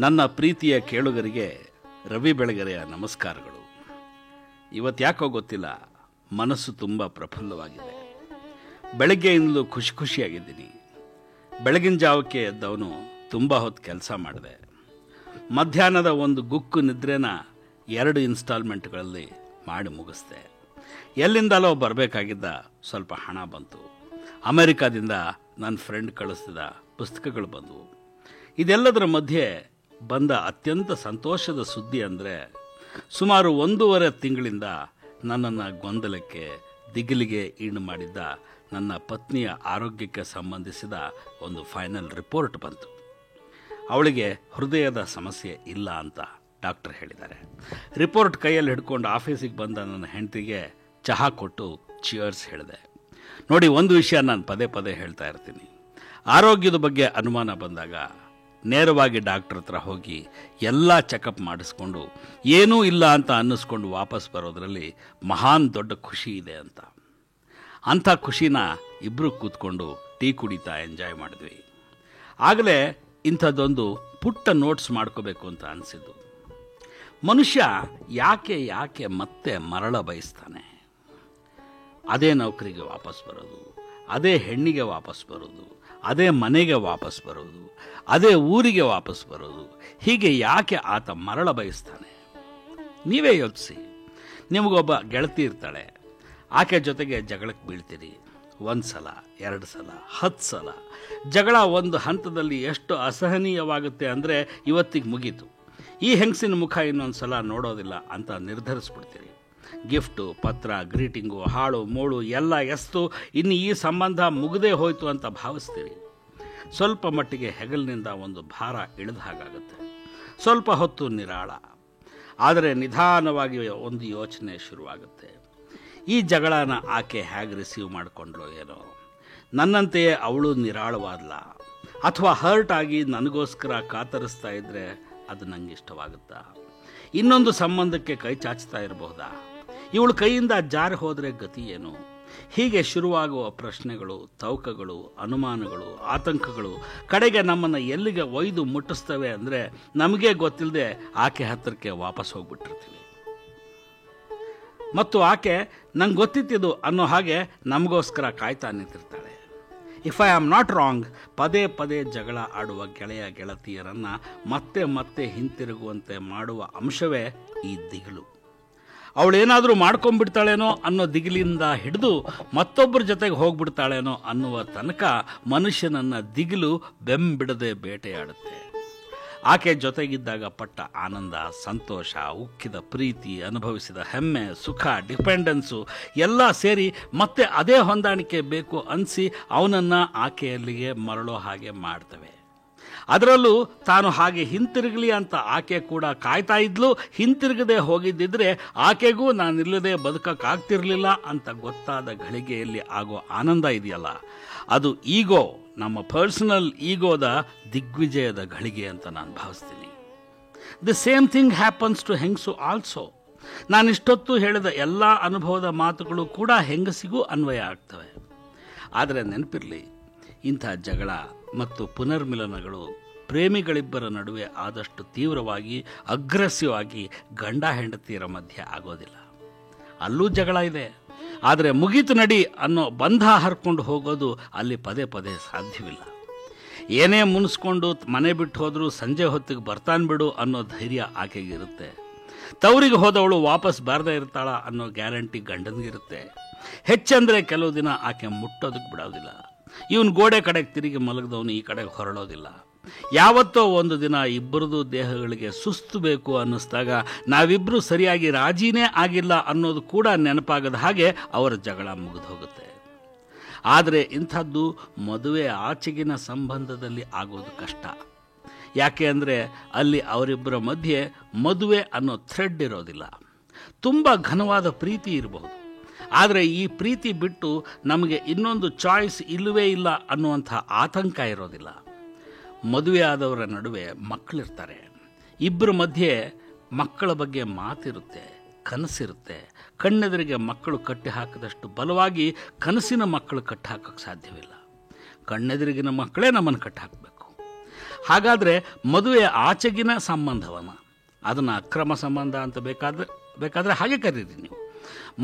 ನನ್ನ ಪ್ರೀತಿಯ ಕೇಳುಗರಿಗೆ ರವಿ ಬೆಳಗೆರೆಯ ನಮಸ್ಕಾರಗಳು. ಇವತ್ತು ಯಾಕೋ ಗೊತ್ತಿಲ್ಲ, ಮನಸ್ಸು ತುಂಬ ಪ್ರಫುಲ್ಲವಾಗಿದೆ. ಬೆಳಗ್ಗೆಯಿಂದಲೂ ಖುಷಿಯಾಗಿದ್ದೀನಿ. ಬೆಳಗಿನ ಜಾವಕ್ಕೆ ಎದ್ದವನು ತುಂಬ ಹೊತ್ತು ಕೆಲಸ ಮಾಡಿದೆ. ಮಧ್ಯಾಹ್ನದ ಒಂದು ಗುಕ್ಕು ನಿದ್ರೆನ 2 ಇನ್ಸ್ಟಾಲ್ಮೆಂಟ್ಗಳಲ್ಲಿ ಮಾಡಿ ಮುಗಿಸ್ದೆ. ಎಲ್ಲಿಂದಲೋ ಬರಬೇಕಾಗಿದ್ದ ಸ್ವಲ್ಪ ಹಣ ಬಂತು. ಅಮೆರಿಕಾದಿಂದ ನನ್ನ ಫ್ರೆಂಡ್ ಕಳಿಸಿದ ಪುಸ್ತಕಗಳು ಬಂದವು. ಇದೆಲ್ಲದರ ಮಧ್ಯೆ ಬಂದ ಅತ್ಯಂತ ಸಂತೋಷದ ಸುದ್ದಿ ಅಂದರೆ, ಸುಮಾರು 1.5 ತಿಂಗಳಿಂದ ನನ್ನನ್ನು ಗೊಂದಲಕ್ಕೆ ದಿಗಿಲಿಗೆ ಈಡು ಮಾಡಿದ್ದ ನನ್ನ ಪತ್ನಿಯ ಆರೋಗ್ಯಕ್ಕೆ ಸಂಬಂಧಿಸಿದ ಒಂದು ಫೈನಲ್ ರಿಪೋರ್ಟ್ ಬಂತು. ಅವಳಿಗೆ ಹೃದಯದ ಸಮಸ್ಯೆ ಇಲ್ಲ ಅಂತ ಡಾಕ್ಟರ್ ಹೇಳಿದ್ದಾರೆ. ರಿಪೋರ್ಟ್ ಕೈಯಲ್ಲಿ ಹಿಡ್ಕೊಂಡು ಆಫೀಸಿಗೆ ಬಂದ ನನ್ನ ಹೆಂಡತಿಗೆ ಚಹಾ ಕೊಟ್ಟು ಚಿಯರ್ಸ್ ಹೇಳಿದೆ. ನೋಡಿ, ಒಂದು ವಿಷಯ ನಾನು ಪದೇ ಹೇಳ್ತಾ ಇರ್ತೀನಿ. ಆರೋಗ್ಯದ ಬಗ್ಗೆ ಅನುಮಾನ ಬಂದಾಗ ನೇರವಾಗಿ ಡಾಕ್ಟರ್ ಹತ್ರ ಹೋಗಿ ಎಲ್ಲ ಚೆಕಪ್ ಮಾಡಿಸ್ಕೊಂಡು ಏನೂ ಇಲ್ಲ ಅಂತ ಅನ್ನಿಸ್ಕೊಂಡು ವಾಪಸ್ ಬರೋದ್ರಲ್ಲಿ ಮಹಾನ್ ದೊಡ್ಡ ಖುಷಿ ಇದೆ ಅಂತ. ಅಂಥ ಖುಷಿನ ಇಬ್ಬರು ಕೂತ್ಕೊಂಡು ಟೀ ಕುಡಿತಾ ಎಂಜಾಯ್ ಮಾಡಿದ್ವಿ. ಆಗಲೇ ಇಂಥದ್ದೊಂದು ಪುಟ್ಟ ನೋಟ್ಸ್ ಮಾಡ್ಕೋಬೇಕು ಅಂತ ಅನಿಸಿದ್ದು. ಮನುಷ್ಯ ಯಾಕೆ ಮತ್ತೆ ಮರಳ ಬಯಸ್ತಾನೆ? ಅದೇ ನೌಕರಿಗೆ ವಾಪಸ್ ಬರೋದು, ಅದೇ ಹೆಣ್ಣಿಗೆ ವಾಪಸ್ ಬರೋದು, ಅದೇ ಮನೆಗೆ ವಾಪಸ್ ಬರೋದು, ಅದೇ ಊರಿಗೆ ವಾಪಸ್ ಬರೋದು, ಹೀಗೆ ಯಾಕೆ ಆತ ಮರಳ ಬಯಸ್ತಾನೆ? ನೀವೇ ಯೋಚಿಸಿ. ನಿಮಗೊಬ್ಬ ಗೆಳತಿ ಇರ್ತಾಳೆ, ಆಕೆ ಜೊತೆಗೆ ಜಗಳಕ್ಕೆ ಬೀಳ್ತೀರಿ. 1 ಸಲ, 2 ಸಲ, 10 ಸಲ. ಜಗಳ ಒಂದು ಹಂತದಲ್ಲಿ ಎಷ್ಟು ಅಸಹನೀಯವಾಗುತ್ತೆ ಅಂದರೆ, ಇವತ್ತಿಗೆ ಮುಗೀತು, ಈ ಹೆಂಗಸಿನ ಮುಖ ಇನ್ನೊಂದು ಸಲ ನೋಡೋದಿಲ್ಲ ಅಂತ ನಿರ್ಧರಿಸ್ಬಿಡ್ತೀರಿ. ಗಿಫ್ಟು, ಪತ್ರ, ಗ್ರೀಟಿಂಗು, ಹಾಳು ಮೂಳು ಎಲ್ಲ ಎಸ್ತು ಇನ್ನು ಈ ಸಂಬಂಧ ಮುಗದೇ ಹೋಯ್ತು ಅಂತ ಭಾವಿಸ್ತೀರಿ. ಸ್ವಲ್ಪ ಮಟ್ಟಿಗೆ ಹೆಗಲಿನಿಂದ ಒಂದು ಭಾರ ಇಳಿದ ಹಾಗಾಗುತ್ತೆ. ಸ್ವಲ್ಪ ಹೊತ್ತು ನಿರಾಳ. ಆದರೆ ನಿಧಾನವಾಗಿ ಒಂದು ಯೋಚನೆ ಶುರುವಾಗುತ್ತೆ. ಈ ಜಗಳನ ಆಕೆ ಹೇಗೆ ರಿಸೀವ್ ಮಾಡಿಕೊಂಡ್ಲೋ ಏನೋ, ನನ್ನಂತೆಯೇ ಅವಳು ನಿರಾಳವಾದ್ಲ, ಅಥವಾ ಹರ್ಟ್ ಆಗಿ ನನಗೋಸ್ಕರ ಕಾತರಿಸ್ತಾ ಇದ್ದರೆ ಅದು ನನಗೆ ಇಷ್ಟವಾಗುತ್ತಾ? ಇನ್ನೊಂದು ಸಂಬಂಧಕ್ಕೆ ಕೈ ಚಾಚ್ತಾ ಇರಬಹುದಾ? ಇವಳು ಕೈಯಿಂದ ಜಾರಿ ಹೋದರೆ ಗತಿ ಏನು? ಹೀಗೆ ಶುರುವಾಗುವ ಪ್ರಶ್ನೆಗಳು, ತೌಕಗಳು, ಅನುಮಾನಗಳು, ಆತಂಕಗಳು ಕಡೆಗೆ ನಮ್ಮನ್ನು ಎಲ್ಲಿಗೆ ಒಯ್ದು ಮುಟ್ಟಿಸ್ತವೆ ಅಂದರೆ, ನಮಗೆ ಗೊತ್ತಿಲ್ಲದೆ ಆಕೆ ಹತ್ತಿರಕ್ಕೆ ವಾಪಸ್ ಹೋಗ್ಬಿಟ್ಟಿರ್ತೀವಿ. ಮತ್ತು ಆಕೆ ನಂಗೆ ಗೊತ್ತಿತ್ತಿದ್ದು ಅನ್ನೋ ಹಾಗೆ ನಮಗೋಸ್ಕರ ಕಾಯ್ತಾ ನಿಂತಿರ್ತಾಳೆ. If I am not wrong, ಪದೇ ಜಗಳ ಆಡುವ ಗೆಳೆಯ ಗೆಳತಿಯರನ್ನು ಮತ್ತೆ ಹಿಂತಿರುಗುವಂತೆ ಮಾಡುವ ಅಂಶವೇ ಈ ದಿಗಿಲು. ಅವಳೇನಾದರೂ ಮಾಡ್ಕೊಂಡ್ಬಿಡ್ತಾಳೇನೋ ಅನ್ನೋ ದಿಗಿಲಿಂದ ಹಿಡಿದು ಮತ್ತೊಬ್ಬರ ಜೊತೆಗೆ ಹೋಗ್ಬಿಡ್ತಾಳೇನೋ ಅನ್ನುವ ತನಕ ಮನುಷ್ಯನನ್ನು ದಿಗಿಲು ಬೆಂಬಿಡದೆ ಬೇಟೆಯಾಡುತ್ತೆ. ಆಕೆ ಜೊತೆಗಿದ್ದಾಗ ಪಟ್ಟ ಆನಂದ, ಸಂತೋಷ, ಉಕ್ಕಿದ ಪ್ರೀತಿ, ಅನುಭವಿಸಿದ ಹೆಮ್ಮೆ, ಸುಖ, ಡಿಪೆಂಡೆನ್ಸು ಎಲ್ಲ ಸೇರಿ ಮತ್ತೆ ಅದೇ ಹೊಂದಾಣಿಕೆ ಬೇಕು ಅನಿಸಿ ಅವನನ್ನು ಆಕೆಯಲ್ಲಿಗೆ ಮರಳೋ ಹಾಗೆ ಮಾಡ್ತವೆ. ಅದರಲ್ಲೂ ತಾನು ಹಾಗೆ ಹಿಂತಿರುಗಲಿ ಅಂತ ಆಕೆ ಕೂಡ ಕಾಯ್ತಾ ಇದ್ಲು. ಹಿಂತಿರುಗದೆ ಹೋಗಿದ್ದಿದ್ರೆ ಆಕೆಗೂ ನಾನಿಲ್ಲದೆ ಬದುಕಕ್ಕಾಗ್ತಿರ್ಲಿಲ್ಲ ಅಂತ ಗೊತ್ತಾದ ಘಳಿಗೆಯಲ್ಲಿ ಆಗೋ ಆನಂದ ಇದೆಯಲ್ಲ, ಅದು ಈಗೋ, ನಮ್ಮ ಪರ್ಸನಲ್ ಈಗೋದ ದಿಗ್ವಿಜಯದ ಘಳಿಗೆ ಅಂತ ನಾನು ಭಾವಿಸ್ತೀನಿ. The same thing happens to ಹೆಂಗಸು ಆಲ್ಸೋ. ನಾನಿಷ್ಟೊತ್ತು ಹೇಳಿದ ಎಲ್ಲ ಅನುಭವದ ಮಾತುಗಳು ಕೂಡ ಹೆಂಗಸಿಗೂ ಅನ್ವಯ ಆಗ್ತವೆ. ಆದರೆ ನೆನಪಿರಲಿ, ಇಂಥ ಜಗಳ ಮತ್ತು ಪುನರ್ಮಿಲನಗಳು ಪ್ರೇಮಿಗಳಿಬ್ಬರ ನಡುವೆ ಆದಷ್ಟು ತೀವ್ರವಾಗಿ, ಅಗ್ರೆಸಿವ್ ಆಗಿ ಗಂಡ ಹೆಂಡತಿಯರ ಮಧ್ಯೆ ಆಗೋದಿಲ್ಲ. ಅಲ್ಲೂ ಜಗಳ ಇದೆ, ಆದರೆ ಮುಗೀತು ನಡಿ ಅನ್ನೋ ಬಂಧ ಹರ್ಕೊಂಡು ಹೋಗೋದು ಅಲ್ಲಿ ಪದೇ ಸಾಧ್ಯವಿಲ್ಲ. ಏನೇ ಮುನಿಸ್ಕೊಂಡು ಮನೆ ಬಿಟ್ಟು ಹೋದರೂ ಸಂಜೆ ಹೊತ್ತಿಗೆ ಬರ್ತಾನೆ ಬಿಡು ಅನ್ನೋ ಧೈರ್ಯ ಆಕೆಗಿರುತ್ತೆ. ತವರಿಗೆ ಹೋದವಳು ವಾಪಸ್ ಬಾರದೇ ಇರ್ತಾಳ ಅನ್ನೋ ಗ್ಯಾರಂಟಿ ಗಂಡನಿಗಿರುತ್ತೆ. ಹೆಚ್ಚಂದರೆ ಕೆಲವು ದಿನ ಆಕೆ ಮುಟ್ಟೋದಕ್ಕೆ ಬಿಡೋದಿಲ್ಲ. ಇವನು ಗೋಡೆ ಕಡೆಗೆ ತಿರುಗಿ ಮಲಗಿದವನು ಈ ಕಡೆಗೆ ಹೊರಳೋದಿಲ್ಲ. ಯಾವತ್ತೋ ಒಂದು ದಿನ ಇಬ್ಬರದು ದೇಹಗಳಿಗೆ ಸುಸ್ತು ಬೇಕು ಅನ್ನಿಸ್ದಾಗ ನಾವಿಬ್ಬರು ಸರಿಯಾಗಿ ರಾಜಿನೇ ಆಗಿಲ್ಲ ಅನ್ನೋದು ಕೂಡ ನೆನಪಾಗದ ಹಾಗೆ ಅವರ ಜಗಳ ಮುಗಿದು ಹೋಗುತ್ತೆ. ಆದರೆ ಇಂಥದ್ದು ಮದುವೆ ಆಚೆಗಿನ ಸಂಬಂಧದಲ್ಲಿ ಆಗೋದು ಕಷ್ಟ. ಯಾಕೆ ಅಂದರೆ ಅಲ್ಲಿ ಅವರಿಬ್ಬರ ಮಧ್ಯೆ ಮದುವೆ ಅನ್ನೋ ಥ್ರೆಡ್ ಇರೋದಿಲ್ಲ. ತುಂಬ ಘನವಾದ ಪ್ರೀತಿ ಇರಬಹುದು, ಆದರೆ ಈ ಪ್ರೀತಿ ಬಿಟ್ಟು ನಮಗೆ ಇನ್ನೊಂದು ಚಾಯ್ಸ್ ಇಲ್ಲವೇ ಇಲ್ಲ ಅನ್ನುವಂಥ ಆತಂಕ ಇರೋದಿಲ್ಲ. ಮದುವೆ ಆದವರ ನಡುವೆ ಮಕ್ಕಳಿರ್ತಾರೆ. ಇಬ್ಬರ ಮಧ್ಯೆ ಮಕ್ಕಳ ಬಗ್ಗೆ ಮಾತಿರುತ್ತೆ, ಕನಸಿರುತ್ತೆ. ಕಣ್ಣೆದುರಿಗೆ ಮಕ್ಕಳು ಕಟ್ಟಿ ಹಾಕಿದಷ್ಟು ಬಲವಾಗಿ ಕನಸಿನ ಮಕ್ಕಳು ಕಟ್ಟಿ ಹಾಕೋಕ್ಕೆ ಸಾಧ್ಯವಿಲ್ಲ. ಕಣ್ಣೆದುರಿಗಿನ ಮಕ್ಕಳೇ ನಮ್ಮನ್ನು ಕಟ್ಟಿ ಹಾಕಬೇಕು. ಹಾಗಾದರೆ ಮದುವೆ ಆಚೆಗಿನ ಸಂಬಂಧವನ್ನು, ಅದನ್ನು ಅಕ್ರಮ ಸಂಬಂಧ ಅಂತ ಬೇಕಾದರೆ ಹಾಗೆ ಕರೀರಿ ನೀವು.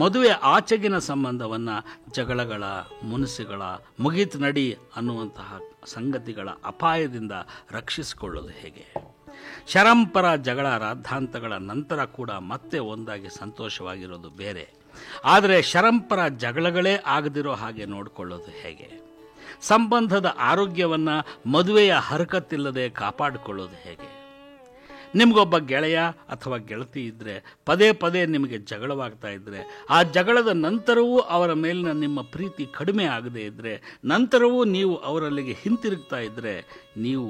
ಮದುವೆ ಆಚೆಗಿನ ಸಂಬಂಧವನ್ನು ಜಗಳಗಳ, ಮುನಿಸುಗಳ, ಮುಗೀತು ನಡಿ ಅನ್ನುವಂತಹ ಸಂಗತಿಗಳ ಅಪಾಯದಿಂದ ರಕ್ಷಿಸಿಕೊಳ್ಳೋದು ಹೇಗೆ? ಶರಂಪರ ಜಗಳ ರಾದ್ಧಾಂತಗಳ ನಂತರ ಕೂಡ ಮತ್ತೆ ಒಂದಾಗಿ ಸಂತೋಷವಾಗಿರೋದು ಬೇರೆ. ಆದರೆ ಶರಂಪರ ಜಗಳಗಳೇ ಆಗದಿರೋ ಹಾಗೆ ನೋಡಿಕೊಳ್ಳೋದು ಹೇಗೆ? ಸಂಬಂಧದ ಆರೋಗ್ಯವನ್ನು ಮದುವೆಯ ಹರಕತ್ತಿಲ್ಲದೆ ಕಾಪಾಡಿಕೊಳ್ಳೋದು ಹೇಗೆ? ನಿಮಗೊಬ್ಬ ಗೆಳೆಯ ಅಥವಾ ಗೆಳತಿ ಇದ್ದರೆ, ಪದೇ ಪದೇ ನಿಮಗೆ ಜಗಳವಾಗ್ತಾ ಇದ್ದರೆ, ಆ ಜಗಳದ ನಂತರವೂ ಅವರ ಮೇಲಿನ ನಿಮ್ಮ ಪ್ರೀತಿ ಕಡಿಮೆ ಆಗದೇ ಇದ್ದರೆ, ನಂತರವೂ ನೀವು ಅವರಲ್ಲಿಗೆ ಹಿಂತಿರುಗ್ತಾ ಇದ್ದರೆ, ನೀವು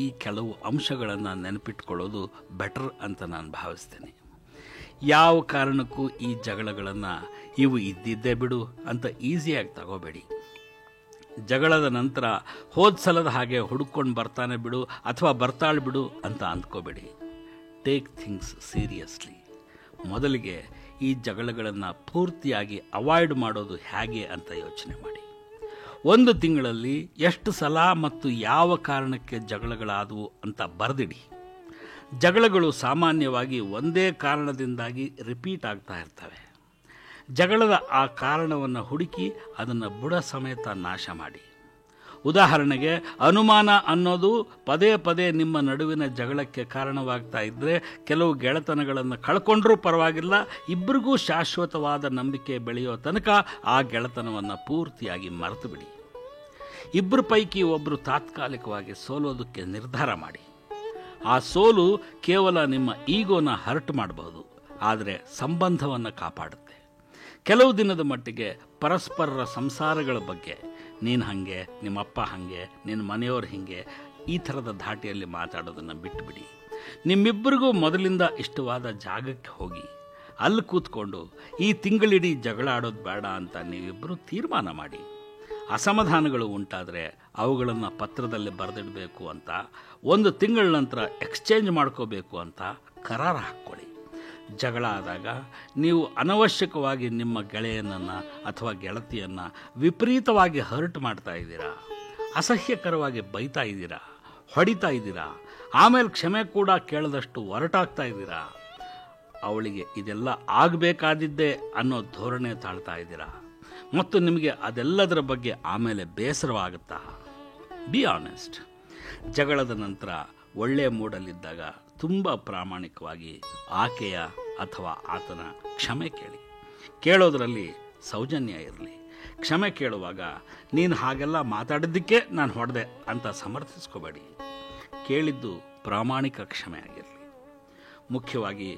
ಈ ಕೆಲವು ಅಂಶಗಳನ್ನು ನೆನಪಿಟ್ಕೊಳ್ಳೋದು ಬೆಟರ್ ಅಂತ ನಾನು ಭಾವಿಸ್ತೇನೆ. ಯಾವ ಕಾರಣಕ್ಕೂ ಈ ಜಗಳಗಳನ್ನು ಇವು ಇದ್ದಿದ್ದೇ ಬಿಡು ಅಂತ ಈಸಿಯಾಗಿ ತಗೋಬೇಡಿ. ಜಗಳದ ನಂತರ ಹೋದ ಸಲದ ಹಾಗೆ ಹುಡುಕೊಂಡು ಬರ್ತಾನೆ ಬಿಡು ಅಥವಾ ಬರ್ತಾಳೆ ಬಿಡು ಅಂತ ಅಂದ್ಕೋಬೇಡಿ. Take things seriously. ಮೊದಲಿಗೆ ಈ ಜಗಳಗಳನ್ನು ಪೂರ್ತಿಯಾಗಿ ಅವಾಯ್ಡ್ ಮಾಡೋದು ಹೇಗೆ ಅಂತ ಯೋಚನೆ ಮಾಡಿ. 1 ತಿಂಗಳಲ್ಲಿ ಎಷ್ಟು ಸಲ ಮತ್ತು ಯಾವ ಕಾರಣಕ್ಕೆ ಜಗಳಗಳಾದವು ಅಂತ ಬರೆದಿಡಿ. ಜಗಳಗಳು ಸಾಮಾನ್ಯವಾಗಿ ಒಂದೇ ಕಾರಣದಿಂದಾಗಿ ರಿಪೀಟ್ ಆಗ್ತಾ ಇರ್ತವೆ. ಜಗಳದ ಆ ಕಾರಣವನ್ನು ಹುಡುಕಿ ಅದನ್ನು ಬುಡ ಸಮೇತ ನಾಶ ಮಾಡಿ. ಉದಾಹರಣೆಗೆ, ಅನುಮಾನ ಅನ್ನೋದು ಪದೇ ಪದೇ ನಿಮ್ಮ ನಡುವಿನ ಜಗಳಕ್ಕೆ ಕಾರಣವಾಗ್ತಾ ಇದ್ದರೆ, ಕೆಲವು ಗೆಳೆತನಗಳನ್ನು ಕಳ್ಕೊಂಡ್ರೂ ಪರವಾಗಿಲ್ಲ, ಇಬ್ಬರಿಗೂ ಶಾಶ್ವತವಾದ ನಂಬಿಕೆ ಬೆಳೆಯೋ ತನಕ ಆ ಗೆಳೆತನವನ್ನು ಪೂರ್ತಿಯಾಗಿ ಮರೆತು ಬಿಡಿ. ಇಬ್ಬರ ಪೈಕಿ ಒಬ್ಬರು ತಾತ್ಕಾಲಿಕವಾಗಿ ಸೋಲೋದಕ್ಕೆ ನಿರ್ಧಾರ ಮಾಡಿ. ಆ ಸೋಲು ಕೇವಲ ನಿಮ್ಮ ಈಗೋನ ಹರ್ಟ್ ಮಾಡಬಹುದು, ಆದರೆ ಸಂಬಂಧವನ್ನು ಕಾಪಾಡುತ್ತೆ. ಕೆಲವು ದಿನದ ಮಟ್ಟಿಗೆ ಪರಸ್ಪರರ ಸಂಸಾರಗಳ ಬಗ್ಗೆ, ನೀನು ಹಾಗೆ, ನಿಮ್ಮಪ್ಪ ಹಾಗೆ, ನಿನ್ನ ಮನೆಯವ್ರು ಹೀಗೆ, ಈ ಥರದ ಧಾಟಿಯಲ್ಲಿ ಮಾತಾಡೋದನ್ನು ಬಿಟ್ಟುಬಿಡಿ. ನಿಮ್ಮಿಬ್ಬರಿಗೂ ಮೊದಲಿಂದ ಇಷ್ಟವಾದ ಜಾಗಕ್ಕೆ ಹೋಗಿ ಅಲ್ಲಿ ಕೂತ್ಕೊಂಡು ಈ ತಿಂಗಳಿಡೀ ಜಗಳ ಆಡೋದು ಬೇಡ ಅಂತ ನೀವಿಬ್ಬರು ತೀರ್ಮಾನ ಮಾಡಿ. ಅಸಮಾಧಾನಗಳು ಉಂಟಾದರೆ ಅವುಗಳನ್ನು ಪತ್ರದಲ್ಲಿ ಬರೆದಿಡಬೇಕು ಅಂತ, 1 ತಿಂಗಳ ನಂತರ ಎಕ್ಸ್ಚೇಂಜ್ ಮಾಡ್ಕೋಬೇಕು ಅಂತ ಕರಾರು ಹಾಕ್ಕೊಳ್ಳಿ. ಜಗಳ ಆದಾಗ ನೀವು ಅನವಶ್ಯಕವಾಗಿ ನಿಮ್ಮ ಗೆಳೆಯನನ್ನು ಅಥವಾ ಗೆಳತಿಯನ್ನು ವಿಪರೀತವಾಗಿ ಹರ್ಟ್ ಮಾಡ್ತಾ ಇದ್ದೀರಾ, ಅಸಹ್ಯಕರವಾಗಿ ಬೈತಾ ಇದ್ದೀರಾ, ಹೊಡಿತಾ ಇದ್ದೀರಾ, ಆಮೇಲೆ ಕ್ಷಮೆ ಕೂಡ ಕೇಳದಷ್ಟು ಹೊರಟಾಗ್ತಾ ಇದ್ದೀರಾ, ಅವಳಿಗೆ ಇದೆಲ್ಲ ಆಗಬೇಕಾದಿದ್ದೆ ಅನ್ನೋ ಧೋರಣೆ ತಾಳ್ತಾ ಇದ್ದೀರಾ, ಮತ್ತು ನಿಮಗೆ ಅದೆಲ್ಲದರ ಬಗ್ಗೆ ಆಮೇಲೆ ಬೇಸರವಾಗುತ್ತಾ? Be honest. ಜಗಳದ ನಂತರ ಒಳ್ಳೆಯ ಮೂಡಲ್ಲಿದ್ದಾಗ ತುಂಬ ಪ್ರಾಮಾಣಿಕವಾಗಿ ಆಕೆಯ ಅಥವಾ ಆತನ ಕ್ಷಮೆ ಕೇಳಿ. ಕೇಳೋದರಲ್ಲಿ ಸೌಜನ್ಯ ಇರಲಿ. ಕ್ಷಮೆ ಕೇಳುವಾಗ ನೀನು ಹಾಗೆಲ್ಲ ಮಾತಾಡಿದ್ದಕ್ಕೆ ನಾನು ಹೊಡೆದೆ ಅಂತ ಸಮರ್ಥಿಸ್ಕೋಬೇಡಿ. ಕೇಳಿದ್ದು ಪ್ರಾಮಾಣಿಕ ಕ್ಷಮೆ ಆಗಿರಲಿ. ಮುಖ್ಯವಾಗಿ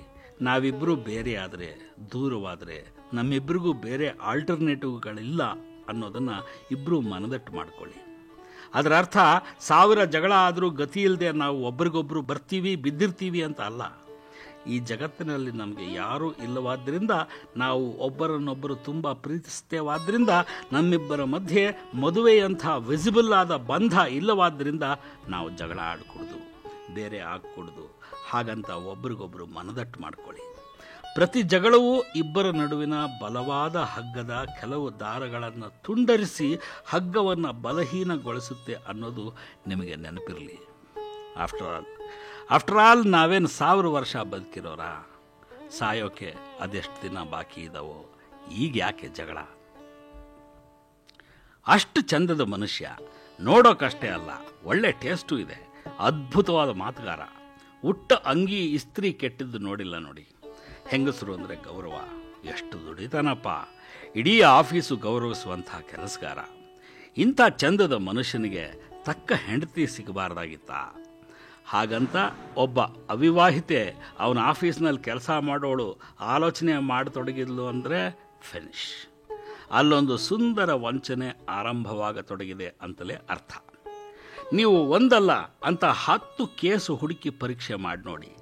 ನಾವಿಬ್ಬರೂ ಬೇರೆ ಆದರೆ, ದೂರವಾದರೆ, ನಮ್ಮಿಬ್ಬರಿಗೂ ಬೇರೆ ಆಲ್ಟರ್ನೇಟಿವ್ಗಳಿಲ್ಲ ಅನ್ನೋದನ್ನು ಇಬ್ಬರೂ ಮನದಟ್ಟು ಮಾಡಿಕೊಳ್ಳಿ. ಅದರ ಅರ್ಥ 1000 ಜಗಳ ಆದರೂ ಗತಿ ಇಲ್ಲದೆ ನಾವು ಒಬ್ರಿಗೊಬ್ಬರು ಬರ್ತೀವಿ, ಬಿದ್ದಿರ್ತೀವಿ ಅಂತ ಅಲ್ಲ. ಈ ಜಗತ್ತಿನಲ್ಲಿ ನಮಗೆ ಯಾರೂ ಇಲ್ಲವಾದ್ದರಿಂದ, ನಾವು ಒಬ್ಬರನ್ನೊಬ್ಬರು ತುಂಬ ಪ್ರೀತಿಸ್ತೇವಾದ್ದರಿಂದ, ನಮ್ಮಿಬ್ಬರ ಮಧ್ಯೆ ಮದುವೆಯಂಥ ವಿಸಿಬಲ್ ಆದ ಬಂಧ ಇಲ್ಲವಾದ್ದರಿಂದ ನಾವು ಜಗಳ ಆಡಿಕೊಡ್ದು, ಬೇರೆ ಆಗ್ಕೊಡ್ದು. ಹಾಗಂತ ಒಬ್ರಿಗೊಬ್ಬರು ಮನದಟ್ಟು ಮಾಡ್ಕೊಳ್ಳಿ. ಪ್ರತಿ ಜಗಳವೂ ಇಬ್ಬರ ನಡುವಿನ ಬಲವಾದ ಹಗ್ಗದ ಕೆಲವು ದಾರಗಳನ್ನು ತುಂಡರಿಸಿ ಹಗ್ಗವನ್ನು ಬಲಹೀನಗೊಳಿಸುತ್ತೆ ಅನ್ನೋದು ನಿಮಗೆ ನೆನಪಿರಲಿ. ಆಫ್ಟರ್ ಆಲ್ ನಾವೇನು 1000 ವರ್ಷ ಬದುಕಿರೋರ? ಸಾಯೋಕೆ ಅದೆಷ್ಟು ದಿನ ಬಾಕಿ ಇದ್ದಾವೋ, ಈಗ ಯಾಕೆ ಜಗಳ? ಅಷ್ಟು ಚಂದದ ಮನುಷ್ಯ, ನೋಡೋಕಷ್ಟೇ ಅಲ್ಲ, ಒಳ್ಳೆ ಟೇಸ್ಟು ಇದೆ, ಅದ್ಭುತವಾದ ಮಾತುಗಾರ. ಉಟ್ಟ ಅಂಗಿ ಇಸ್ತ್ರಿ ಕೆಟ್ಟಿದ್ದು ನೋಡಿಲ್ಲ ನೋಡಿ. ಹೆಂಗಸರು ಅಂದರೆ ಗೌರವ, ಎಷ್ಟು ದುಡಿತಾನಪ್ಪ, ಇಡೀ ಆಫೀಸು ಗೌರವಿಸುವಂಥ ಕೆಲಸಗಾರ. ಇಂಥ ಚಂದದ ಮನುಷ್ಯನಿಗೆ ತಕ್ಕ ಹೆಂಡತಿ ಸಿಗಬಾರ್ದಾಗಿತ್ತ? ಹಾಗಂತ ಒಬ್ಬ ಅವಿವಾಹಿತೆ ಅವನ ಆಫೀಸ್ನಲ್ಲಿ ಕೆಲಸ ಮಾಡೋಳು ಆಲೋಚನೆ ಮಾಡತೊಡಗಿದ್ಲು ಅಂದರೆ ಫಿನಿಶ್. ಅಲ್ಲೊಂದು ಸುಂದರ ವಂಚನೆ ಆರಂಭವಾಗತೊಡಗಿದೆ ಅಂತಲೇ ಅರ್ಥ. ನೀವು ಒಂದಲ್ಲ ಅಂತ 10 ಕೇಸು ಹುಡುಕಿ ಪರೀಕ್ಷೆ ಮಾಡಿ ನೋಡಿ.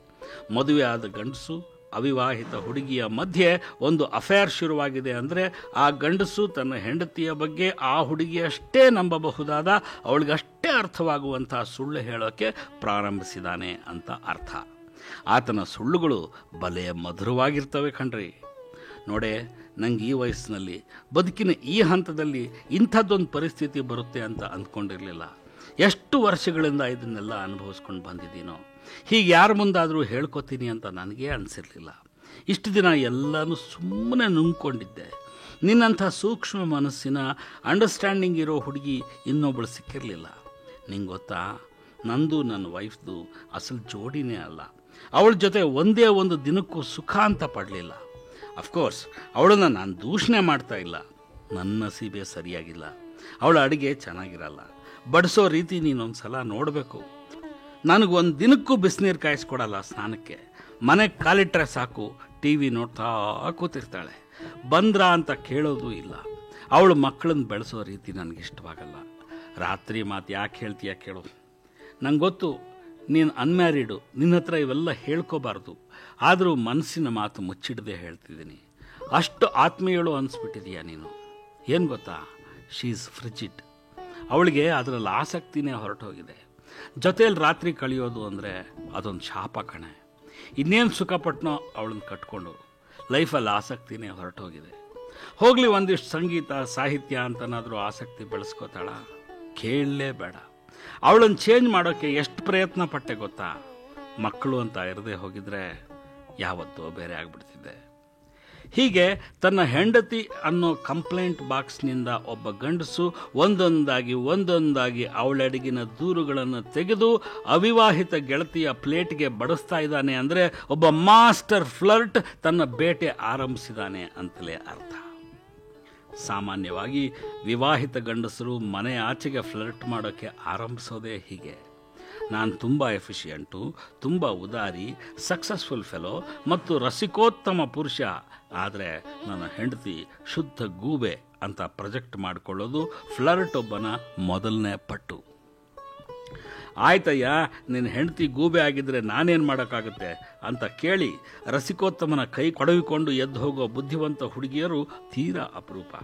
ಮದುವೆ ಆದ ಗಂಡಸು ಅವಿವಾಹಿತ ಹುಡುಗಿಯ ಮಧ್ಯೆ ಒಂದು ಅಫೇರ್ ಶುರುವಾಗಿದೆ ಅಂದರೆ, ಆ ಗಂಡಸು ತನ್ನ ಹೆಂಡತಿಯ ಬಗ್ಗೆ ಆ ಹುಡುಗಿಯಷ್ಟೇ ನಂಬಬಹುದಾದ, ಅವಳಿಗಷ್ಟೇ ಅರ್ಥವಾಗುವಂಥ ಸುಳ್ಳು ಹೇಳೋಕ್ಕೆ ಪ್ರಾರಂಭಿಸಿದಾನೆ ಅಂತ ಅರ್ಥ. ಆತನ ಸುಳ್ಳುಗಳು ಬಲೆ ಮಧುರವಾಗಿರ್ತವೆ ಕಣ್ರಿ. ನೋಡೇ, ನಂಗೆ ಈ ವಯಸ್ಸಿನಲ್ಲಿ, ಬದುಕಿನ ಈ ಹಂತದಲ್ಲಿ ಇಂಥದ್ದೊಂದು ಪರಿಸ್ಥಿತಿ ಬರುತ್ತೆ ಅಂತ ಅಂದ್ಕೊಂಡಿರಲಿಲ್ಲ. ಎಷ್ಟು ವರ್ಷಗಳಿಂದ ಇದನ್ನೆಲ್ಲ ಅನುಭವಿಸ್ಕೊಂಡು ಬಂದಿದ್ದೀನೋ. ಹೀಗೆ ಯಾರ ಮುಂದಾದರೂ ಹೇಳ್ಕೊತೀನಿ ಅಂತ ನನಗೇ ಅನಿಸಿರಲಿಲ್ಲ. ಇಷ್ಟು ದಿನ ಎಲ್ಲನೂ ಸುಮ್ಮನೆ ನುಂಗ್ಕೊಂಡಿದ್ದೆ. ನಿನ್ನಂಥ ಸೂಕ್ಷ್ಮ ಮನಸ್ಸಿನ ಅಂಡರ್ಸ್ಟ್ಯಾಂಡಿಂಗ್ ಇರೋ ಹುಡುಗಿ ಇನ್ನೊಬ್ಬಳು ಸಿಕ್ಕಿರಲಿಲ್ಲ. ನಿಂಗೆ ಗೊತ್ತಾ, ನಂದು ನನ್ನ ವೈಫ್ದು ಅಸಲು ಜೋಡಿನೇ ಅಲ್ಲ. ಅವಳ ಜೊತೆ ಒಂದೇ ಒಂದು ದಿನಕ್ಕೂ ಸುಖ ಅಂತ ಪಡಲಿಲ್ಲ. ಅಫ್ಕೋರ್ಸ್ ಅವಳನ್ನು ನಾನು ದೂಷಣೆ ಮಾಡ್ತಾ ಇಲ್ಲ. ನನ್ನ ನಸೀಬೆ ಸರಿಯಾಗಿಲ್ಲ. ಅವಳ ಅಡುಗೆ ಚೆನ್ನಾಗಿರಲ್ಲ. ಬಡಿಸೋ ರೀತಿ ನೀನೊಂದು ಸಲ ನೋಡಬೇಕು. ನನಗೊಂದು ದಿನಕ್ಕೂ ಬಿಸಿನೀರು ಕಾಯಿಸ್ಕೊಡಲ್ಲ ಸ್ನಾನಕ್ಕೆ. ಮನೆಗೆ ಕಾಲಿಟ್ರೆ ಸಾಕು ಟಿ ವಿ ನೋಡ್ತಾ ಕೂತಿರ್ತಾಳೆ. ಬಂದ್ರಾ ಅಂತ ಕೇಳೋದು ಇಲ್ಲ. ಅವಳು ಮಕ್ಕಳನ್ನ ಬೆಳೆಸೋ ರೀತಿ ನನಗಿಷ್ಟವಾಗಲ್ಲ. ರಾತ್ರಿ ಮಾತು ಯಾಕೆ ಹೇಳ್ತೀಯ ಕೇಳು. ನಂಗೆ ಗೊತ್ತು ನೀನು ಅನ್ಮ್ಯಾರಿಡು, ನಿನ್ನ ಹತ್ರ ಇವೆಲ್ಲ ಹೇಳ್ಕೋಬಾರ್ದು. ಆದರೂ ಮನಸ್ಸಿನ ಮಾತು ಮುಚ್ಚಿಡದೆ ಹೇಳ್ತಿದ್ದೀನಿ. ಅಷ್ಟು ಆತ್ಮೀಯಳು ಅನಿಸ್ಬಿಟ್ಟಿದೀಯ ನೀನು. ಏನು ಗೊತ್ತಾ, ಶೀ ಈಸ್ ಫ್ರಿಜಿಡ್. ಅವಳಿಗೆ ಅದರಲ್ಲಿ ಆಸಕ್ತಿನೇ ಹೊರಟೋಗಿದೆ. ಜೊತೆಯಲ್ಲಿ ರಾತ್ರಿ ಕಳೆಯೋದು ಅಂದರೆ ಅದೊಂದು ಶಾಪ ಕಣೆ. ಇನ್ನೇನು ಸುಖಪಟ್ಟನೋ ಅವಳನ್ನ ಕಟ್ಕೊಂಡು. ಲೈಫಲ್ಲಿ ಆಸಕ್ತಿನೇ ಹೊರಟೋಗಿದೆ. ಹೋಗಲಿ, ಒಂದಿಷ್ಟು ಸಂಗೀತ ಸಾಹಿತ್ಯ ಅಂತನಾದರೂ ಆಸಕ್ತಿ ಬೆಳೆಸ್ಕೋತಾಳ? ಕೇಳಲೇ ಬೇಡ. ಅವಳನ್ನು ಚೇಂಜ್ ಮಾಡೋಕ್ಕೆ ಎಷ್ಟು ಪ್ರಯತ್ನ ಪಟ್ಟೆ ಗೊತ್ತಾ. ಮಕ್ಕಳು ಅಂತ ಇರದೆ ಹೋಗಿದ್ರೆ ಯಾವತ್ತೋ ಬೇರೆ ಆಗಿಬಿಡ್ತಿದ್ದೆ. ಹೀಗೆ ತನ್ನ ಹೆಂಡತಿ ಅನ್ನೋ ಕಂಪ್ಲೇಂಟ್ ಬಾಕ್ಸ್ನಿಂದ ಒಬ್ಬ ಗಂಡಸು ಒಂದೊಂದಾಗಿ ಅವಳಡಿಗಿನ ದೂರುಗಳನ್ನು ತೆಗೆದು ಅವಿವಾಹಿತ ಗೆಳತಿಯ ಪ್ಲೇಟ್ಗೆ ಬಡಿಸ್ತಾ ಇದ್ದಾನೆ ಅಂದರೆ ಒಬ್ಬ ಮಾಸ್ಟರ್ ಫ್ಲರ್ಟ್ ತನ್ನ ಬೇಟೆ ಆರಂಭಿಸಿದಾನೆ ಅಂತಲೇ ಅರ್ಥ. ಸಾಮಾನ್ಯವಾಗಿ ವಿವಾಹಿತ ಗಂಡಸರು ಮನೆ ಆಚೆಗೆ ಫ್ಲರ್ಟ್ ಮಾಡೋಕ್ಕೆ ಆರಂಭಿಸೋದೇ ಹೀಗೆ. ನಾನು ತುಂಬ ಎಫಿಷಿಯೆಂಟು, ತುಂಬ ಉದಾರಿ, ಸಕ್ಸಸ್ಫುಲ್ ಫೆಲೋ ಮತ್ತು ರಸಿಕೋತ್ತಮ ಪುರುಷ. ಆದರೆ ನನ್ನ ಹೆಂಡತಿ ಶುದ್ಧ ಗೂಬೆ ಅಂತ ಪ್ರೊಜೆಕ್ಟ್ ಮಾಡಿಕೊಳ್ಳೋದು ಫ್ಲರ್ಟ್ ಒಬ್ಬನ ಮೊದಲನೇ ಪಟ್ಟು. ಆಯ್ತಯ್ಯ, ನಿನ್ನ ಹೆಂಡತಿ ಗೂಬೆ ಆಗಿದ್ರೆ ನಾನೇನು ಮಾಡೋಕ್ಕಾಗುತ್ತೆ ಅಂತ ಕೇಳಿ ರಸಿಕೋತ್ತಮನ ಕೈ ಕೊಡವಿಕೊಂಡು ಎದ್ದು ಹೋಗೋ ಬುದ್ಧಿವಂತ ಹುಡುಗಿಯರು ತೀರಾ ಅಪರೂಪ.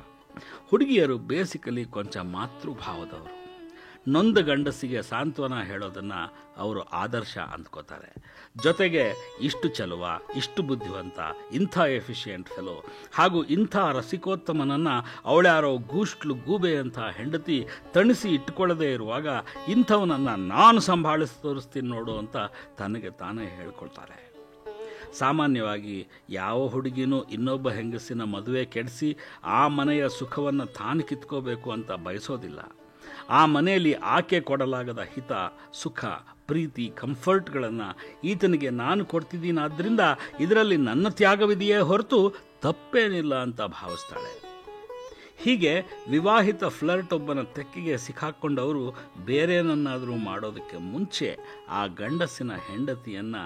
ಹುಡುಗಿಯರು ಬೇಸಿಕಲಿ ಕೊಂಚ ಮಾತೃಭಾವದವರು. ನೊಂದ ಗಂಡಸಿಗೆ ಸಾಂತ್ವನ ಹೇಳೋದನ್ನು ಅವರು ಆದರ್ಶ ಅಂದ್ಕೋತಾರೆ. ಜೊತೆಗೆ ಇಷ್ಟು ಚಲುವ, ಇಷ್ಟು ಬುದ್ಧಿವಂತ, ಇಂಥ ಎಫಿಷಿಯೆಂಟ್ ಫೆಲೋ ಹಾಗೂ ಇಂಥ ರಸಿಕೋತ್ತಮನನ್ನು ಅವಳ್ಯಾರೋ ಗೂಬೆ ಅಂತ ಹೆಂಡತಿ ತಣಿಸಿ ಇಟ್ಟುಕೊಳ್ಳದೇ ಇರುವಾಗ ಇಂಥವನನ್ನು ನಾನು ಸಂಭಾಳಿಸಿ ತೋರಿಸ್ತೀನಿ ನೋಡು ಅಂತ ತನಗೆ ತಾನೇ ಹೇಳ್ಕೊಳ್ತಾರೆ. ಸಾಮಾನ್ಯವಾಗಿ ಯಾವ ಹುಡುಗಿನೂ ಇನ್ನೊಬ್ಬ ಹೆಂಗಸಿನ ಮದುವೆ ಕೆಡಿಸಿ ಆ ಮನೆಯ ಸುಖವನ್ನು ತಾನು ಕಿತ್ಕೋಬೇಕು ಅಂತ ಬಯಸೋದಿಲ್ಲ. ಆ ಮನೆಯಲ್ಲಿ ಆಕೆ ಕೊಡಲಾಗದ ಹಿತ, ಸುಖ, ಪ್ರೀತಿ, ಕಂಫರ್ಟ್ಗಳನ್ನು ಈತನಿಗೆ ನಾನು ಕೊಡ್ತಿದ್ದೀನಾದ್ದರಿಂದ ಇದರಲ್ಲಿ ನನ್ನ ತ್ಯಾಗವಿದೆಯೇ ಹೊರತು ತಪ್ಪೇನಿಲ್ಲ ಅಂತ ಭಾವಿಸ್ತಾಳೆ. ಹೀಗೆ ವಿವಾಹಿತ ಫ್ಲರ್ಟ್ ಒಬ್ಬನ ತೆಕ್ಕಿಗೆ ಸಿಕ್ಕಾಕೊಂಡವರು ಬೇರೇನನ್ನಾದರೂ ಮಾಡೋದಕ್ಕೆ ಮುಂಚೆ ಆ ಗಂಡಸಿನ ಹೆಂಡತಿಯನ್ನು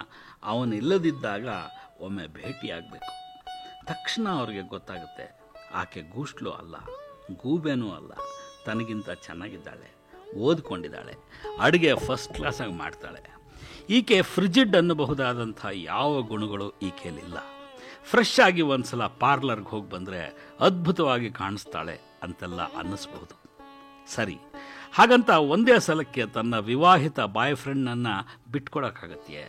ಅವನಿಲ್ಲದಿದ್ದಾಗ ಒಮ್ಮೆ ಭೇಟಿಯಾಗಬೇಕು. ತಕ್ಷಣ ಅವ್ರಿಗೆ ಗೊತ್ತಾಗುತ್ತೆ, ಆಕೆ ಗೂಸ್ಲು ಅಲ್ಲ, ಗೂಬೆನೂ ಅಲ್ಲ, ತನಗಿಂತ ಚೆನ್ನಾಗಿದ್ದಾಳೆ, ಓದ್ಕೊಂಡಿದ್ದಾಳೆ, ಅಡುಗೆ ಫಸ್ಟ್ ಕ್ಲಾಸಾಗಿ ಮಾಡ್ತಾಳೆ. ಈಕೆ ಫ್ರಿಜಿಡ್ ಅನ್ನಬಹುದಾದಂಥ ಯಾವ ಗುಣಗಳು ಈಕೆಯಲ್ಲಿಲ್ಲ. ಫ್ರೆಶ್ ಆಗಿ ಒಂದು ಸಲ ಪಾರ್ಲರ್ಗೆ ಹೋಗಿ ಬಂದರೆ ಅದ್ಭುತವಾಗಿ ಕಾಣಿಸ್ತಾಳೆ ಅಂತೆಲ್ಲ ಅನ್ನಿಸ್ಬಹುದು. ಸರಿ, ಹಾಗಂತ ಒಂದೇ ಸಲಕ್ಕೆ ತನ್ನ ವಿವಾಹಿತ ಬಾಯ್ ಫ್ರೆಂಡ್ನನ್ನು ಬಿಟ್ಕೊಡೋಕ್ಕಾಗತ್ತೆಯೇ?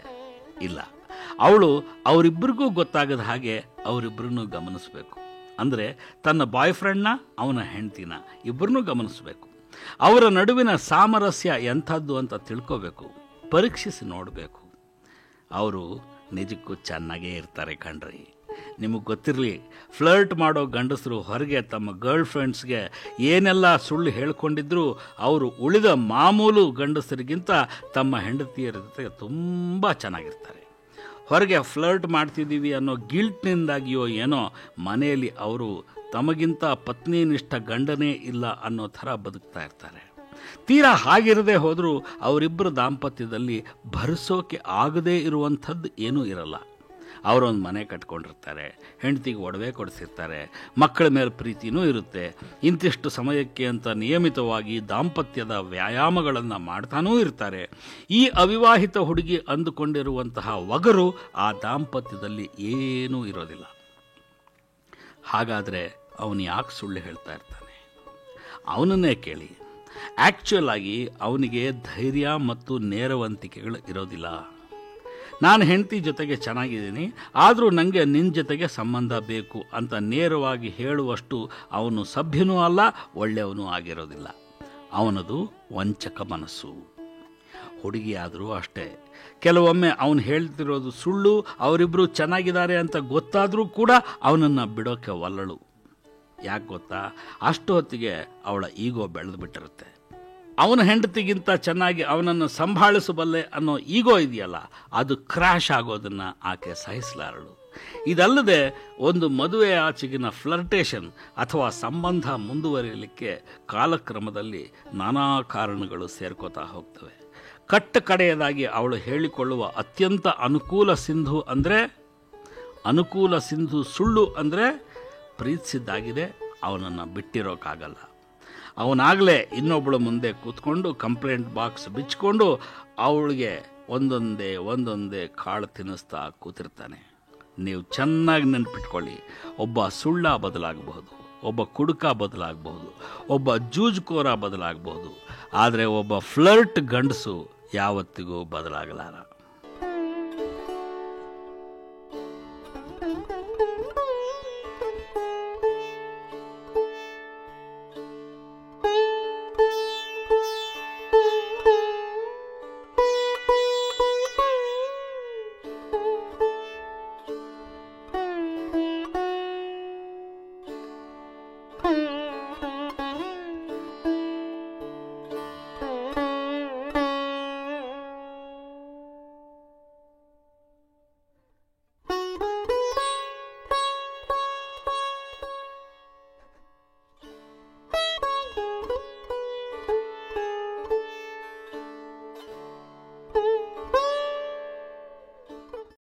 ಇಲ್ಲ. ಅವಳು ಅವರಿಬ್ಬರಿಗೂ ಗೊತ್ತಾಗದ ಹಾಗೆ ಅವರಿಬ್ಬರನ್ನೂ ಗಮನಿಸಬೇಕು. ಅಂದರೆ ತನ್ನ ಬಾಯ್ ಫ್ರೆಂಡ್ನ, ಅವನ ಹೆಂಡ್ತಿನ ಇಬ್ಬರನ್ನೂ ಗಮನಿಸಬೇಕು. ಅವರ ನಡುವಿನ ಸಾಮರಸ್ಯ ಎಂಥದ್ದು ಅಂತ ತಿಳ್ಕೋಬೇಕು, ಪರೀಕ್ಷಿಸಿ ನೋಡಬೇಕು. ಅವರು ನಿಜಕ್ಕೂ ಚೆನ್ನಾಗೇ ಇರ್ತಾರೆ ಕಣ್ರಿ. ನಿಮಗೆ ಗೊತ್ತಿರಲಿ, ಫ್ಲರ್ಟ್ ಮಾಡೋ ಗಂಡಸರು ಹೊರಗೆ ತಮ್ಮ ಗರ್ಲ್ ಫ್ರೆಂಡ್ಸ್ಗೆ ಏನೆಲ್ಲ ಸುಳ್ಳು ಹೇಳ್ಕೊಂಡಿದ್ರು ಅವರು ಉಳಿದ ಮಾಮೂಲು ಗಂಡಸರಿಗಿಂತ ತಮ್ಮ ಹೆಂಡತಿಯರ ಜೊತೆ ತುಂಬ ಚೆನ್ನಾಗಿರ್ತಾರೆ. ಹೊರಗೆ ಫ್ಲರ್ಟ್ ಮಾಡ್ತಿದ್ದೀವಿ ಅನ್ನೋ ಗಿಲ್ಟ್ನಿಂದಾಗಿಯೋ ಏನೋ ಮನೆಯಲ್ಲಿ ಅವರು ತಮಗಿಂತ ಪತ್ನಿನಿಷ್ಠ ಗಂಡನೇ ಇಲ್ಲ ಅನ್ನೋ ಥರ ಬದುಕ್ತಾ ಇರ್ತಾರೆ. ತೀರಾ ಹಾಗಿರದೆ ಹೋದರೂ ಅವರಿಬ್ಬರ ದಾಂಪತ್ಯದಲ್ಲಿ ಭರಿಸೋಕೆ ಆಗದೇ ಇರುವಂಥದ್ದು ಏನೂ ಇರಲ್ಲ. ಅವರೊಂದು ಮನೆ ಕಟ್ಕೊಂಡಿರ್ತಾರೆ, ಹೆಂಡತಿಗೆ ಒಡವೆ ಕೊಡಿಸಿರ್ತಾರೆ, ಮಕ್ಕಳ ಮೇಲೆ ಪ್ರೀತಿನೂ ಇರುತ್ತೆ. ಇಂತಿಷ್ಟು ಸಮಯಕ್ಕೆ ಅಂತ ನಿಯಮಿತವಾಗಿ ದಾಂಪತ್ಯದ ವ್ಯಾಯಾಮಗಳನ್ನು ಮಾಡ್ತಾನೂ ಇರ್ತಾರೆ. ಈ ಅವಿವಾಹಿತ ಹುಡುಗಿ ಅಂದುಕೊಂಡಿರುವಂತಹ ಒಗರು ಆ ದಾಂಪತ್ಯದಲ್ಲಿ ಏನೂ ಇರೋದಿಲ್ಲ. ಹಾಗಾದರೆ ಅವನು ಯಾಕೆ ಸುಳ್ಳು ಹೇಳ್ತಾ ಇರ್ತಾನೆ? ಅವನನ್ನೇ ಕೇಳಿ. ಆ್ಯಕ್ಚುಯಲ್ ಆಗಿ ಅವನಿಗೆ ಧೈರ್ಯ ಮತ್ತು ನೇರವಂತಿಕೆಗಳು ಇರೋದಿಲ್ಲ. ನಾನು ಹೆಂಡತಿ ಜೊತೆಗೆ ಚೆನ್ನಾಗಿದ್ದೀನಿ, ಆದರೂ ನನಗೆ ನಿನ್ನ ಜೊತೆಗೆ ಸಂಬಂಧ ಬೇಕು ಅಂತ ನೇರವಾಗಿ ಹೇಳುವಷ್ಟು ಅವನು ಸಭ್ಯನೂ ಅಲ್ಲ, ಒಳ್ಳೆಯವನೂ ಆಗಿರೋದಿಲ್ಲ. ಅವನದು ವಂಚಕ ಮನಸ್ಸು. ಹುಡುಗಿಯಾದರೂ ಅಷ್ಟೇ, ಕೆಲವೊಮ್ಮೆ ಅವನು ಹೇಳ್ತಿರೋದು ಸುಳ್ಳು, ಅವರಿಬ್ಬರು ಚೆನ್ನಾಗಿದ್ದಾರೆ ಅಂತ ಗೊತ್ತಾದರೂ ಕೂಡ ಅವನನ್ನು ಬಿಡೋಕ್ಕೆ ಒಲ್ಲಳು. ಯಾಕೆ ಗೊತ್ತಾ? ಅಷ್ಟು ಹೊತ್ತಿಗೆ ಅವಳ ಈಗೋ ಬೆಳೆದು ಬಿಟ್ಟಿರುತ್ತೆ. ಅವನ ಹೆಂಡತಿಗಿಂತ ಚೆನ್ನಾಗಿ ಅವನನ್ನು ಸಂಭಾಳಿಸಬಲ್ಲೆ ಅನ್ನೋ ಈಗೋ ಇದೆಯಲ್ಲ, ಅದು ಕ್ರ್ಯಾಶ್ ಆಗೋದನ್ನು ಆಕೆ ಸಹಿಸಲಾರಳು. ಇದಲ್ಲದೆ ಒಂದು ಮದುವೆ ಆಚೆಗಿನ ಫ್ಲರ್ಟೇಷನ್ ಅಥವಾ ಸಂಬಂಧ ಮುಂದುವರಿಯಲಿಕ್ಕೆ ಕಾಲಕ್ರಮದಲ್ಲಿ ನಾನಾ ಕಾರಣಗಳು ಸೇರ್ಕೋತಾ ಹೋಗ್ತವೆ. ಕಟ್ಟ ಕಡೆಯದಾಗಿ ಅವಳು ಹೇಳಿಕೊಳ್ಳುವ ಅತ್ಯಂತ ಅನುಕೂಲ ಸಿಂಧು ಸುಳ್ಳು ಅಂದರೆ ಪ್ರೀತಿಸಿದ್ದಾಗಿದೆ, ಅವನನ್ನು ಬಿಟ್ಟಿರೋಕ್ಕಾಗಲ್ಲ. ಅವನಾಗಲೇ ಇನ್ನೊಬ್ಬಳ ಮುಂದೆ ಕೂತ್ಕೊಂಡು ಕಂಪ್ಲೇಂಟ್ ಬಾಕ್ಸ್ ಬಿಚ್ಚಿಕೊಂಡು ಅವಳಿಗೆ ಒಂದೊಂದೇ ಕಾಳು ತಿನ್ನಿಸ್ತಾ ಕೂತಿರ್ತಾನೆ. ನೀವು ಚೆನ್ನಾಗಿ ನೆನ್ಪಿಟ್ಕೊಳ್ಳಿ, ಒಬ್ಬ ಸುಳ್ಳ ಬದಲಾಗಬಹುದು, ಒಬ್ಬ ಕುಡುಕ ಬದಲಾಗಬಹುದು, ಒಬ್ಬ ಜೂಜುಕೋರ ಬದಲಾಗಬಹುದು, ಆದರೆ ಒಬ್ಬ ಫ್ಲರ್ಟ್ ಗಂಡಸು ಯಾವತ್ತಿಗೂ ಬದಲಾಗಲಾರ.